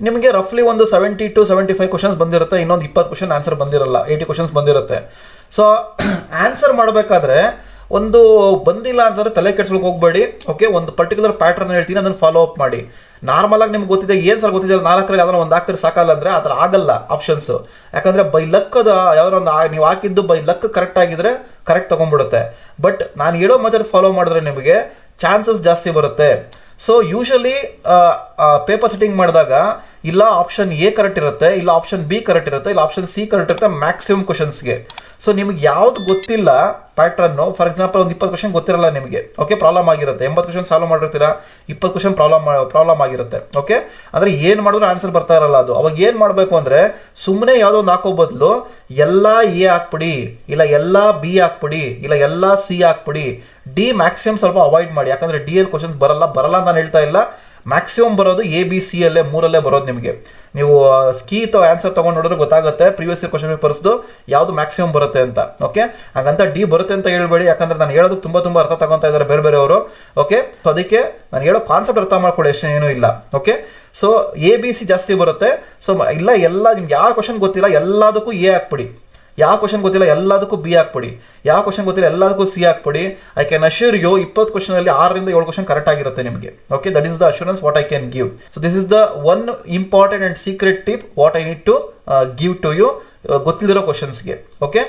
ನಿಮಗೆ ರಫ್ಲಿ ಒಂದು 70 to 75 questions ಬಂದಿರುತ್ತೆ, ಇನ್ನೊಂದು 20 ಕ್ವಶನ್ ಆನ್ಸರ್ ಬಂದಿರಲ್ಲ, 80 ಕ್ವಶನ್ಸ್ ಬಂದಿರುತ್ತೆ. ಸೊ ಆನ್ಸರ್ ಮಾಡಬೇಕಾದ್ರೆ ಒಂದು ಬಂದಿಲ್ಲ ಅಂತಂದರೆ ತಲೆ ಕೆಡ್ಸ್ಕೊಳಕ್ಕೆ ಹೋಗಬೇಡಿ. ಓಕೆ, ಒಂದು ಪರ್ಟಿಕ್ಯುಲರ್ ಪ್ಯಾಟರ್ನ್ ಹೇಳ್ತೀನಿ, ಅದನ್ನು ಫಾಲೋ ಅಪ್ ಮಾಡಿ. ನಾರ್ಮಲಾಗಿ ನಿಮ್ಗೆ ಗೊತ್ತಿದೆ ಏನು ಸರ್ ಗೊತ್ತಿದೆ 4ರಲ್ಲಿ ಯಾವ್ದಾರ ಒಂದು ಹಾಕಿದ್ರೆ ಸಾಕಲ್ಲ ಅಂದರೆ ಆ ಥರ ಆಗಲ್ಲ ಆಪ್ಷನ್ಸು. ಯಾಕಂದರೆ ಬೈ ಲಕ್ ಅದು ಯಾವ್ದಾರ ಒಂದು ನೀವು ಹಾಕಿದ್ದು ಬೈ ಲಕ್ ಕರೆಕ್ಟ್ ಆಗಿದ್ರೆ ಕರೆಕ್ಟ್ ತೊಗೊಂಡ್ಬಿಡುತ್ತೆ. ಬಟ್ ನಾನು ಹೇಳೋ ಮೆಥಡ್ ಫಾಲೋ ಮಾಡಿದ್ರೆ ನಿಮಗೆ ಚಾನ್ಸಸ್ ಜಾಸ್ತಿ ಬರುತ್ತೆ. ಸೊ ಯೂಶಲಿ ಪೇಪರ್ ಸೆಟ್ಟಿಂಗ್ ಮಾಡಿದಾಗ ಇಲ್ಲ ಆಪ್ಷನ್ ಎ ಕರೆಕ್ಟ್ ಇರುತ್ತೆ, ಇಲ್ಲ ಆಪ್ಷನ್ ಬಿ ಕರೆಕ್ಟ್ ಇರುತ್ತೆ, ಇಲ್ಲ ಆಪ್ಷನ್ ಸಿ ಕರೆಕ್ಟ್ ಇರುತ್ತೆ ಮ್ಯಾಕ್ಸಿಮಮ್ ಕ್ವಶನ್ಸ್ಗೆ. ಸೊ ನಿಮ್ಗೆ ಯಾವ್ದು ಗೊತ್ತಿಲ್ಲ ಪ್ಯಾಟ್ರನ್ನು, ಫಾರ್ ಎಕ್ಸಾಂಪಲ್ ಒಂದು 20 ಕ್ವಶನ್ ಗೊತ್ತಿರಲ್ಲ ನಿಮಗೆ, ಓಕೆ, ಪ್ರಾಬ್ಲಮ್ ಆಗಿರುತ್ತೆ. 80 ಕ್ವಶನ್ ಸಾಲ್ವ್ ಮಾಡಿರ್ತೀರಾ, 20 ಕ್ವಶನ್ ಪ್ರಾಬ್ಲಮ್ ಆಗಿರುತ್ತೆ. ಓಕೆ, ಅಂದರೆ ಏನು ಮಾಡಿದ್ರು ಆನ್ಸರ್ ಬರ್ತಾ ಇರಲ್ಲ. ಅದು ಅವಾಗ ಏನು ಮಾಡಬೇಕು ಅಂದರೆ ಸುಮ್ಮನೆ ಯಾವುದೋ ಒಂದು ಹಾಕೋ ಬದಲು ಎಲ್ಲ ಎ ಹಾಕ್ಬಿಡಿ, ಇಲ್ಲ ಎಲ್ಲ ಬಿ ಹಾಕ್ಬಿಡಿ, ಇಲ್ಲ ಎಲ್ಲ ಸಿ ಹಾಕ್ಬಿಡಿ. ಡಿ ಮ್ಯಾಕ್ಸಿಮಮ್ ಸ್ವಲ್ಪ ಅವಾಯ್ಡ್ ಮಾಡಿ, ಯಾಕಂದರೆ ಡಿ ಎಲ್ ಕ್ವಶನ್ಸ್ ಬರಲ್ಲ ಅಂತ ನಾನು ಹೇಳ್ತಾ ಇಲ್ಲ. ಮ್ಯಾಕ್ಸಿಮಮ್ ಬರೋದು ಎ ಬಿ ಸಿ ಅಲ್ಲೇ 3ಅಲ್ಲೇ ಬರೋದು. ನಿಮಗೆ ನೀವು ಕೀ ಆನ್ಸರ್ ತೊಗೊಂಡು ನೋಡಿದ್ರೆ ಗೊತ್ತಾಗುತ್ತೆ ಪ್ರೀವಿಯಸ್ ಇಯರ್ ಕ್ವಶನ್ ಪೇಪರ್ಸ್ದು ಯಾವುದು ಮ್ಯಾಕ್ಸಿಮಮ್ ಬರುತ್ತೆ ಅಂತ. ಓಕೆ, ಹಾಗಂತ ಡಿ ಬರುತ್ತೆ ಅಂತ ಹೇಳ್ಬೇಡಿ, ಯಾಕಂದರೆ ನಾನು ಹೇಳೋದಕ್ಕೆ ತುಂಬ ಅರ್ಥ ತಗೊತಾ ಇದ್ದಾರೆ ಬೇರೆಯವರು. ಓಕೆ, ಸೊ ಅದಕ್ಕೆ ನಾನು ಹೇಳೋ ಕಾನ್ಸೆಪ್ಟ್ ಅರ್ಥ ಮಾಡ್ಕೊಳ್ಳಿ, ಅಷ್ಟೇ, ಏನೂ ಇಲ್ಲ. Okay, so A B C ಜಾಸ್ತಿ ಬರುತ್ತೆ. ಸೊ ಎಲ್ಲ ನಿಮ್ಗೆ ಯಾವ ಕ್ವಶನ್ ಗೊತ್ತಿಲ್ಲ ಎಲ್ಲದಕ್ಕೂ ಎ ಹಾಕ್ಬಿಡಿ, ಯಾವ ಕ್ವಶನ್ ಗೊತ್ತಿಲ್ಲ ಎಲ್ಲದಕ್ಕೂ ಬಿ ಹಾಕ್ಬಿಡಿ, ಯಾವ ಕ್ವಶನ್ ಗೊತ್ತಿಲ್ಲ ಎಲ್ಲದಕ್ಕೂ ಸಿ ಹಾಕ್ಬಿಡಿ. ಐ ಕ್ಯಾನ್ ಅಶ್ಯೂರ್ ಯು 20 ಕ್ವಶನಲ್ಲಿ 6ರಿಂದ 7 ಕ್ವಶನ್ ಕರೆಕ್ಟ್ ಆಗಿರುತ್ತೆ ನಿಮಗೆ. Okay, that is the assurance what I can give. So this is the one important and secret tip what I need to give to you ಗೊತ್ತಿಲ್ಲದಿರೋ ಕ್ವಶನ್ಸ್ಗೆ. Okay,